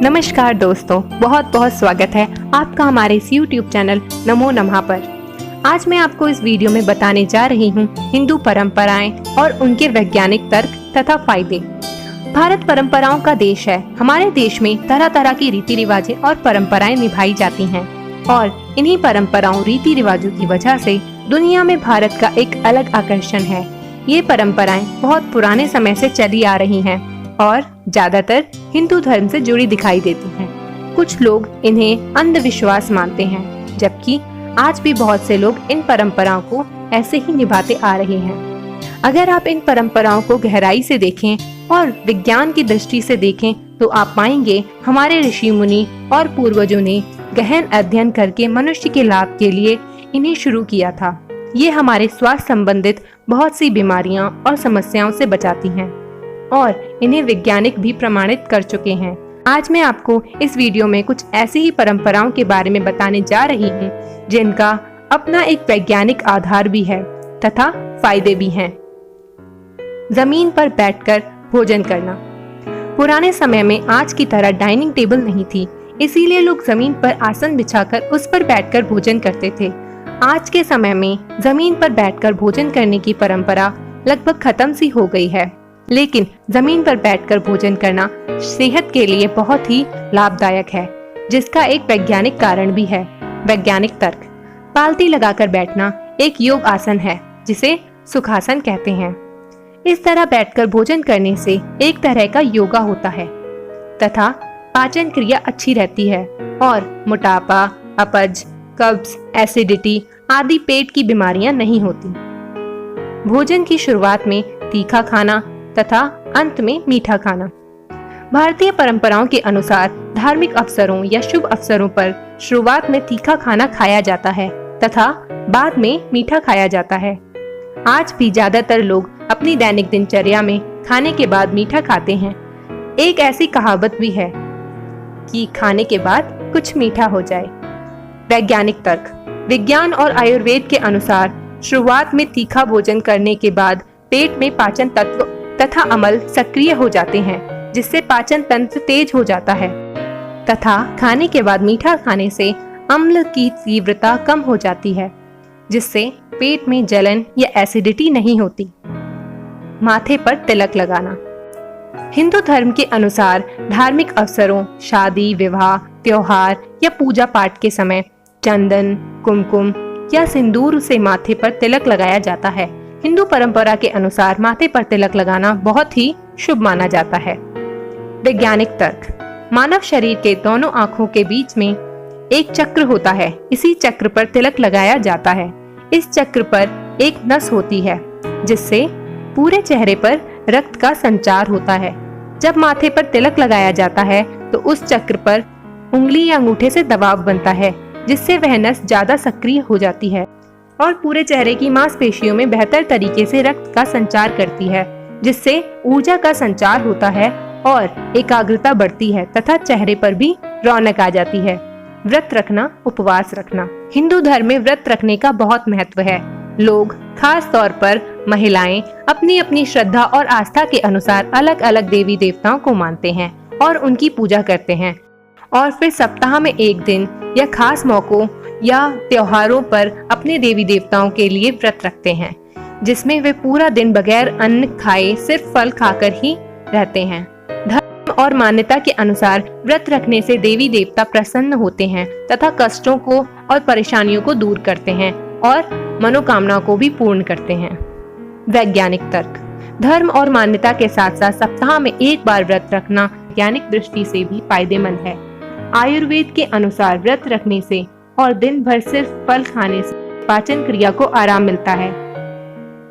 नमस्कार दोस्तों, बहुत बहुत स्वागत है आपका हमारे इस YouTube चैनल नमो नमः पर। आज मैं आपको इस वीडियो में बताने जा रही हूँ हिंदू परंपराएं और उनके वैज्ञानिक तर्क तथा फायदे। भारत परंपराओं का देश है। हमारे देश में तरह तरह की रीति रिवाजें और परंपराएं निभाई जाती हैं और इन्हीं परंपराओं रीति रिवाजों की वजह से दुनिया में भारत का एक अलग आकर्षण है। ये परंपराएं बहुत पुराने समय से चली आ रही हैं और ज्यादातर हिंदू धर्म से जुड़ी दिखाई देती हैं। कुछ लोग इन्हें अंधविश्वास मानते हैं, जबकि आज भी बहुत से लोग इन परंपराओं को ऐसे ही निभाते आ रहे हैं। अगर आप इन परंपराओं को गहराई से देखें और विज्ञान की दृष्टि से देखें तो आप पाएंगे हमारे ऋषि मुनि और पूर्वजों ने गहन अध्ययन करके मनुष्य के लाभ के लिए इन्हें शुरू किया था। ये हमारे स्वास्थ्य संबंधित बहुत सी बीमारियां और समस्याओं से बचाती हैं और इन्हें वैज्ञानिक भी प्रमाणित कर चुके हैं। आज मैं आपको इस वीडियो में कुछ ऐसी ही परंपराओं के बारे में बताने जा रही हूँ जिनका अपना एक वैज्ञानिक आधार भी है तथा फायदे भी हैं। जमीन पर बैठकर भोजन करना। पुराने समय में आज की तरह डाइनिंग टेबल नहीं थी, इसीलिए लोग जमीन पर आसन बिछाकर उस पर बैठकर भोजन करते थे। आज के समय में जमीन पर बैठकर भोजन करने की परंपरा लगभग खत्म सी हो गई है, लेकिन जमीन पर बैठकर भोजन करना सेहत के लिए बहुत ही लाभदायक है, जिसका एक वैज्ञानिक कारण भी है। वैज्ञानिक तर्क। पालती लगाकर बैठना एक योग आसन है जिसे सुखासन कहते हैं। इस तरह बैठकर भोजन करने से एक तरह का योगा होता है तथा पाचन क्रिया अच्छी रहती है और मोटापा, अपच, कब्ज, एसिडिटी आदि पेट की बीमारियां नहीं होती। भोजन की शुरुआत में तीखा खाना तथा अंत में मीठा खाना। भारतीय परंपराओं के अनुसार धार्मिक अवसरों या शुभ अवसरों पर शुरुआत में तीखा खाना खाया जाता है तथा बाद में मीठा खाया जाता है। आज भी ज्यादातर लोग अपनी दैनिक दिनचर्या में खाने के बाद मीठा खाते हैं। एक ऐसी कहावत भी है कि खाने के बाद कुछ मीठा हो जाए। वैज्ञानिक तर्क। विज्ञान और आयुर्वेद के अनुसार शुरुआत में तीखा भोजन करने के बाद पेट में पाचन तत्व तथा अम्ल सक्रिय हो जाते हैं, जिससे पाचन तंत्र तेज हो जाता है तथा खाने के बाद मीठा खाने से अम्ल की तीव्रता कम हो जाती है, जिससे पेट में जलन या एसिडिटी नहीं होती। माथे पर तिलक लगाना। हिंदू धर्म के अनुसार धार्मिक अवसरों, शादी, विवाह, त्योहार या पूजा पाठ के समय चंदन, कुमकुम या सिंदूर से माथे पर तिलक लगाया जाता है। हिंदू परंपरा के अनुसार माथे पर तिलक लगाना बहुत ही शुभ माना जाता है। वैज्ञानिक तर्क। मानव शरीर के दोनों आँखों के बीच में एक चक्र होता है। इसी चक्र पर तिलक लगाया जाता है। इस चक्र पर एक नस होती है जिससे पूरे चेहरे पर रक्त का संचार होता है। जब माथे पर तिलक लगाया जाता है तो उस चक्र पर उंगली या अंगूठे से दबाव बनता है, जिससे वह नस ज्यादा सक्रिय हो जाती है और पूरे चेहरे की मांसपेशियों में बेहतर तरीके से रक्त का संचार करती है, जिससे ऊर्जा का संचार होता है और एकाग्रता बढ़ती है तथा चेहरे पर भी रौनक आ जाती है। व्रत रखना, उपवास रखना। हिंदू धर्म में व्रत रखने का बहुत महत्व है। लोग, खास तौर पर महिलाएं, अपनी अपनी श्रद्धा और आस्था के अनुसार अलग अलग देवी देवताओं को मानते हैं और उनकी पूजा करते हैं और फिर सप्ताह में एक दिन या खास मौकों या त्योहारों पर अपने देवी देवताओं के लिए व्रत रखते हैं, जिसमें वे पूरा दिन बगैर अन्न खाए सिर्फ फल खाकर ही रहते हैं। धर्म और मान्यता के अनुसार व्रत रखने से देवी देवता प्रसन्न होते हैं तथा कष्टों को और परेशानियों को दूर करते हैं और मनोकामनाओं को भी पूर्ण करते हैं। वैज्ञानिक तर्क। धर्म और मान्यता के साथ साथ सप्ताह में एक बार व्रत रखना वैज्ञानिक दृष्टि से भी फायदेमंद है। आयुर्वेद के अनुसार व्रत रखने से और दिन भर सिर्फ फल खाने से पाचन क्रिया को आराम मिलता है,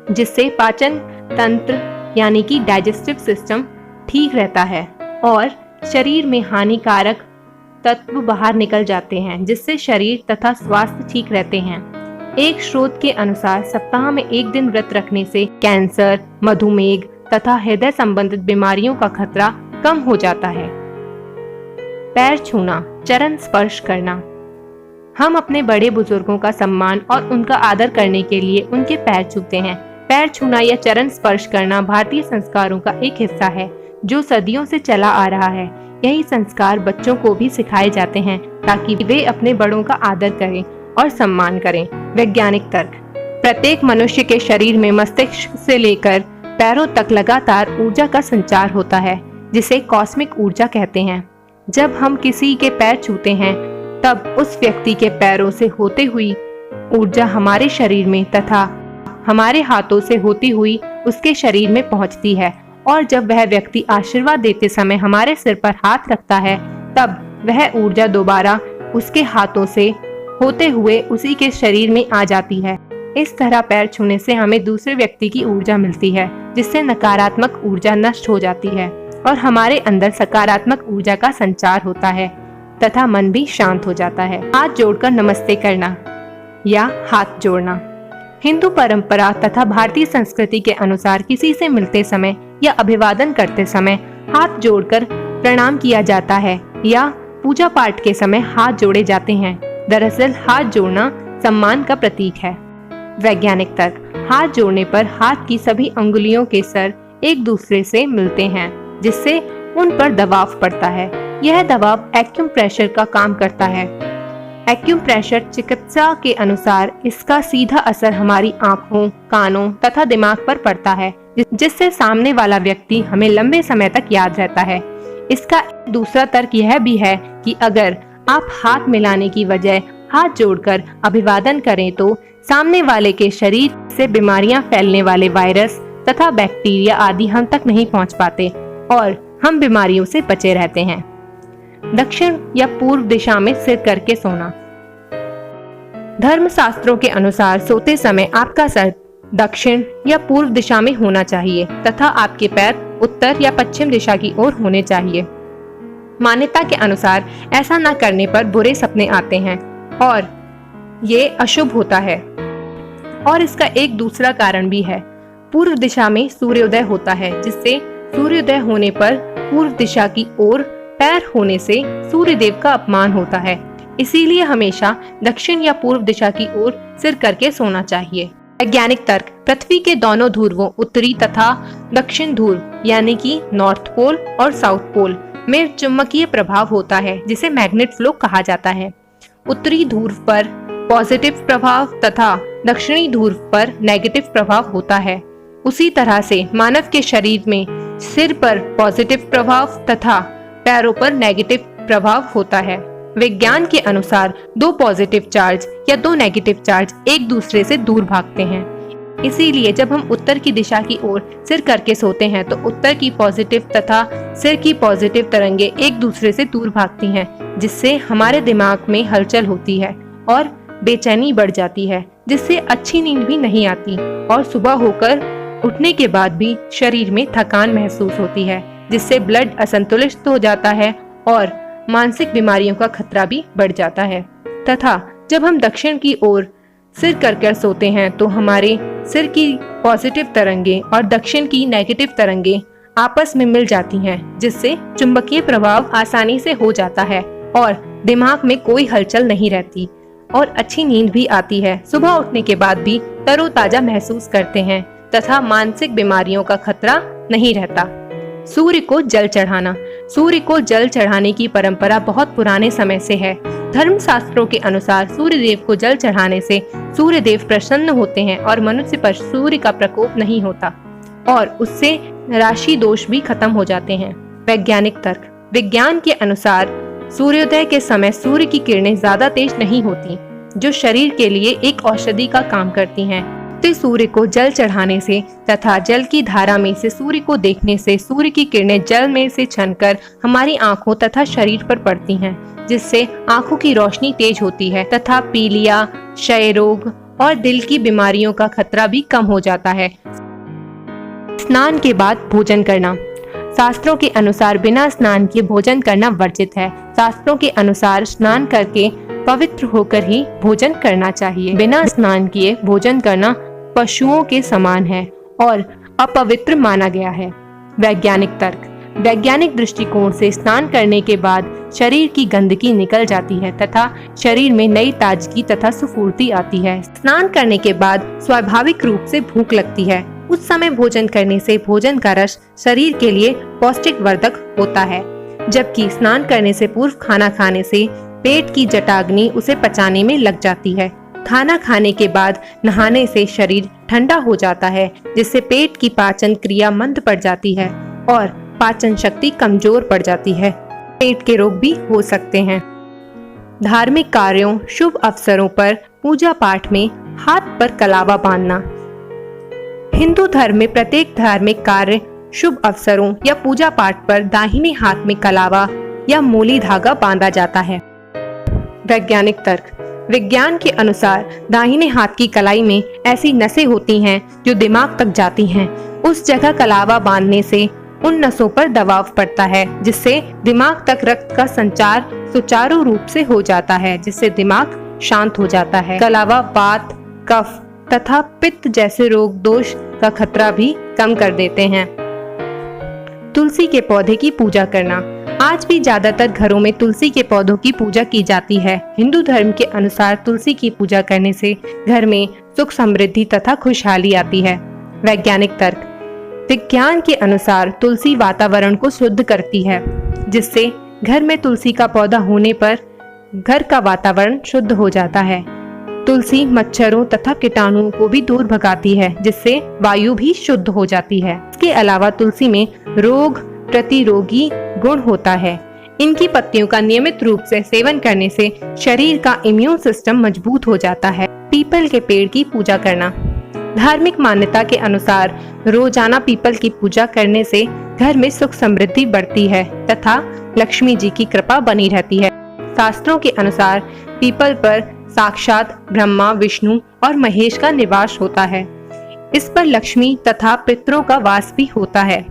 जिससे पाचन तंत्र यानी कि डाइजेस्टिव सिस्टम ठीक रहता है और शरीर में हानिकारक तत्व बाहर निकल जाते हैं, जिससे शरीर तथा स्वास्थ्य ठीक रहते हैं। एक स्रोत के अनुसार सप्ताह में एक दिन व्रत रखने से कैंसर, मधुमेह तथा हृदय संबंधित बीमारियों का खतरा कम हो जाता है। पैर छूना, चरण स्पर्श करना। हम अपने बड़े बुजुर्गों का सम्मान और उनका आदर करने के लिए उनके पैर छूते हैं। पैर छूना या चरण स्पर्श करना भारतीय संस्कारों का एक हिस्सा है जो सदियों से चला आ रहा है। यही संस्कार बच्चों को भी सिखाए जाते हैं ताकि वे अपने बड़ों का आदर करें और सम्मान करें। वैज्ञानिक तर्क। प्रत्येक मनुष्य के शरीर में मस्तिष्क से लेकर पैरों तक लगातार ऊर्जा का संचार होता है जिसे कॉस्मिक ऊर्जा कहते हैं। जब हम किसी के पैर छूते हैं तब उस व्यक्ति के पैरों से होती हुई ऊर्जा हमारे शरीर में तथा हमारे हाथों से होती हुई उसके शरीर में पहुंचती है, और जब वह व्यक्ति आशीर्वाद देते समय हमारे सिर पर हाथ रखता है तब वह ऊर्जा दोबारा उसके हाथों से होते हुए उसी के शरीर में आ जाती है। इस तरह पैर छूने से हमें दूसरे व्यक्ति की ऊर्जा मिलती है जिससे नकारात्मक ऊर्जा नष्ट हो जाती है और हमारे अंदर सकारात्मक ऊर्जा का संचार होता है तथा मन भी शांत हो जाता है। हाथ जोड़कर नमस्ते करना या हाथ जोड़ना। हिंदू परंपरा तथा भारतीय संस्कृति के अनुसार किसी से मिलते समय या अभिवादन करते समय हाथ जोड़कर प्रणाम किया जाता है या पूजा पाठ के समय हाथ जोड़े जाते हैं। दरअसल हाथ जोड़ना सम्मान का प्रतीक है। वैज्ञानिक तर्क। हाथ जोड़ने पर हाथ की सभी अंगुलियों के सर एक दूसरे से मिलते हैं जिससे उन पर दबाव पड़ता है। यह दबाव एक्यूप्रेशर का काम करता है। एक्यूप्रेशर चिकित्सा के अनुसार इसका सीधा असर हमारी आंखों, कानों तथा दिमाग पर पड़ता है जिससे सामने वाला व्यक्ति हमें लंबे समय तक याद रहता है। इसका दूसरा तर्क यह भी है कि अगर आप हाथ मिलाने की बजाय हाथ जोड़कर अभिवादन करें तो सामने वाले के शरीर से बीमारियां फैलने वाले वायरस तथा बैक्टीरिया आदि हम तक नहीं पहुंच पाते और हम बीमारियों से बचे रहते हैं। दक्षिण या पूर्व दिशा में सिर करके सोना। धर्मशास्त्रों के अनुसार सोते समय आपका सर दक्षिण या पूर्व दिशा में होना चाहिए तथा आपके पैर उत्तर या पश्चिम दिशा की ओर होने चाहिए। मान्यता के अनुसार ऐसा न करने पर बुरे सपने आते हैं और ये अशुभ होता है। और इसका एक दूसरा कारण भी है। पूर्व दिशा में सूर्योदय होता है जिससे सूर्योदय होने पर पूर्व दिशा की ओर पैर होने से सूर्य देव का अपमान होता है। इसीलिए हमेशा दक्षिण या पूर्व दिशा की ओर सिर करके सोना चाहिए। वैज्ञानिक तर्क। पृथ्वी के दोनों ध्रुवों उत्तरी तथा दक्षिण ध्रुव यानी कि नॉर्थ पोल और साउथ पोल में चुंबकीय प्रभाव होता है जिसे मैग्नेट फ्लो कहा जाता है। उत्तरी ध्रुव पर पॉजिटिव प्रभाव तथा दक्षिणी ध्रुव पर नेगेटिव प्रभाव होता है। उसी तरह से मानव के शरीर में सिर पर पॉजिटिव प्रभाव तथा पैरों पर नेगेटिव प्रभाव होता है। विज्ञान के अनुसार दो पॉजिटिव चार्ज या दो नेगेटिव चार्ज एक दूसरे से दूर भागते हैं। इसीलिए जब हम उत्तर की दिशा की ओर सिर करके सोते हैं तो उत्तर की पॉजिटिव तथा सिर की पॉजिटिव तरंगे एक दूसरे से दूर भागती हैं जिससे हमारे दिमाग में हलचल होती है और बेचैनी बढ़ जाती है जिससे अच्छी नींद भी नहीं आती और सुबह होकर उठने के बाद भी शरीर में थकान महसूस होती है जिससे ब्लड असंतुलित हो जाता है और मानसिक बीमारियों का खतरा भी बढ़ जाता है। तथा जब हम दक्षिण की ओर सिर कर सोते हैं तो हमारे सिर की पॉजिटिव तरंगे और दक्षिण की नेगेटिव तरंगे आपस में मिल जाती हैं जिससे चुंबकीय प्रभाव आसानी से हो जाता है और दिमाग में कोई हलचल नहीं रहती और अच्छी नींद भी आती है। सुबह उठने के बाद भी तरोताजा महसूस करते हैं तथा मानसिक बीमारियों का खतरा नहीं रहता। सूर्य को जल चढ़ाना। सूर्य को जल चढ़ाने की परंपरा बहुत पुराने समय से है। धर्मशास्त्रों के अनुसार सूर्य देव को जल चढ़ाने से सूर्य देव प्रसन्न होते हैं और मनुष्य पर सूर्य का प्रकोप नहीं होता और उससे राशि दोष भी खत्म हो जाते हैं। वैज्ञानिक तर्क। विज्ञान के अनुसार सूर्योदय के समय सूर्य की किरणें ज्यादा तेज नहीं होती जो शरीर के लिए एक औषधि का काम करती हैं। तो सूर्य को जल चढ़ाने से तथा जल की धारा में से सूर्य को देखने से सूर्य की किरणें जल में से छनकर हमारी आंखों तथा शरीर पर पड़ती हैं जिससे आंखों की रोशनी तेज होती है तथा पीलिया, क्षय रोग और दिल की बीमारियों का खतरा भी कम हो जाता है। स्नान के बाद भोजन करना। शास्त्रों के अनुसार बिना स्नान किए भोजन करना वर्जित है। शास्त्रों के अनुसार स्नान करके पवित्र होकर ही भोजन करना चाहिए। बिना स्नान किए भोजन करना पशुओं के समान है और अपवित्र माना गया है। वैज्ञानिक तर्क। वैज्ञानिक दृष्टिकोण से स्नान करने के बाद शरीर की गंदगी निकल जाती है तथा शरीर में नई ताजगी तथा स्फूर्ति आती है। स्नान करने के बाद स्वाभाविक रूप से भूख लगती है। उस समय भोजन करने से भोजन का रस शरीर के लिए पौष्टिक वर्धक होता है, जबकि स्नान करने से पूर्व खाना खाने से पेट की जठाग्नि उसे पचाने में लग जाती है। खाना खाने के बाद नहाने से शरीर ठंडा हो जाता है, जिससे पेट की पाचन क्रिया मंद पड़ जाती है और पाचन शक्ति कमजोर पड़ जाती है। पेट के रोग भी हो सकते हैं। धार्मिक कार्यों, शुभ अवसरों पर पूजा पाठ में हाथ पर कलावा बांधना। हिंदू धर्म में प्रत्येक धार्मिक कार्य, शुभ अवसरों या पूजा पाठ पर दाहिने हाथ में कलावा या मूली धागा बांधा जाता है। वैज्ञानिक तर्क। विज्ञान के अनुसार दाहिने हाथ की कलाई में ऐसी नसें होती हैं जो दिमाग तक जाती हैं। उस जगह कलावा बांधने से उन नसों पर दबाव पड़ता है, जिससे दिमाग तक रक्त का संचार सुचारू रूप से हो जाता है, जिससे दिमाग शांत हो जाता है। कलावा वात, कफ तथा पित्त जैसे रोग दोष का खतरा भी कम कर देते हैं। तुलसी के पौधे की पूजा करना। आज भी ज्यादातर घरों में तुलसी के पौधों की पूजा की जाती है। हिंदू धर्म के अनुसार तुलसी की पूजा करने से घर में सुख समृद्धि तथा खुशहाली आती है। वैज्ञानिक तर्क। विज्ञान के अनुसार तुलसी वातावरण को शुद्ध करती है, जिससे घर में तुलसी का पौधा होने पर घर का वातावरण शुद्ध हो जाता है। तुलसी मच्छरों तथा कीटाणुओं को भी दूर भगाती है, जिससे वायु भी शुद्ध हो जाती है। इसके अलावा तुलसी में रोग प्रतिरोधी गुण होता है। इनकी पत्तियों का नियमित रूप से सेवन करने से शरीर का इम्यून सिस्टम मजबूत हो जाता है। पीपल के पेड़ की पूजा करना। धार्मिक मान्यता के अनुसार रोजाना पीपल की पूजा करने से घर में सुख समृद्धि बढ़ती है तथा लक्ष्मी जी की कृपा बनी रहती है। शास्त्रों के अनुसार पीपल पर साक्षात ब्रह्मा, विष्णु और महेश का निवास होता है। इस पर लक्ष्मी तथा पितरों का वास भी होता है,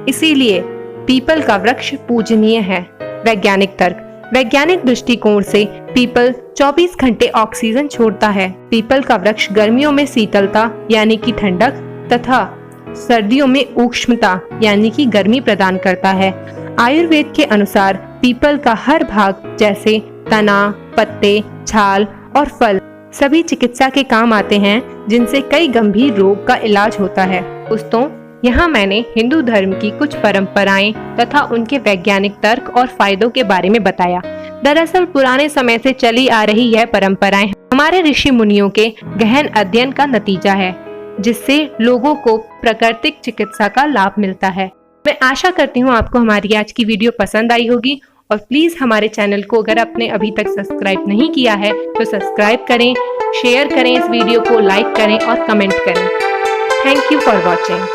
इसीलिए पीपल का वृक्ष पूजनीय है। वैज्ञानिक तर्क। वैज्ञानिक दृष्टिकोण से पीपल 24 घंटे ऑक्सीजन छोड़ता है। पीपल का वृक्ष गर्मियों में शीतलता यानी कि ठंडक तथा सर्दियों में ऊष्मता यानी कि गर्मी प्रदान करता है। आयुर्वेद के अनुसार पीपल का हर भाग जैसे तना, पत्ते, छाल और फल सभी चिकित्सा के काम आते हैं, जिनसे कई गंभीर रोग का इलाज होता है। दोस्तों, यहाँ मैंने हिंदू धर्म की कुछ परंपराएं तथा उनके वैज्ञानिक तर्क और फायदों के बारे में बताया। दरअसल पुराने समय से चली आ रही यह परंपराएं हमारे ऋषि मुनियों के गहन अध्ययन का नतीजा है, जिससे लोगों को प्राकृतिक चिकित्सा का लाभ मिलता है। मैं आशा करती हूँ आपको हमारी आज की वीडियो पसंद आई होगी और प्लीज हमारे चैनल को अगर आपने अभी तक सब्सक्राइब नहीं किया है तो सब्सक्राइब करें, शेयर करें, इस वीडियो को लाइक करें और कमेंट करें। Thank you for watching.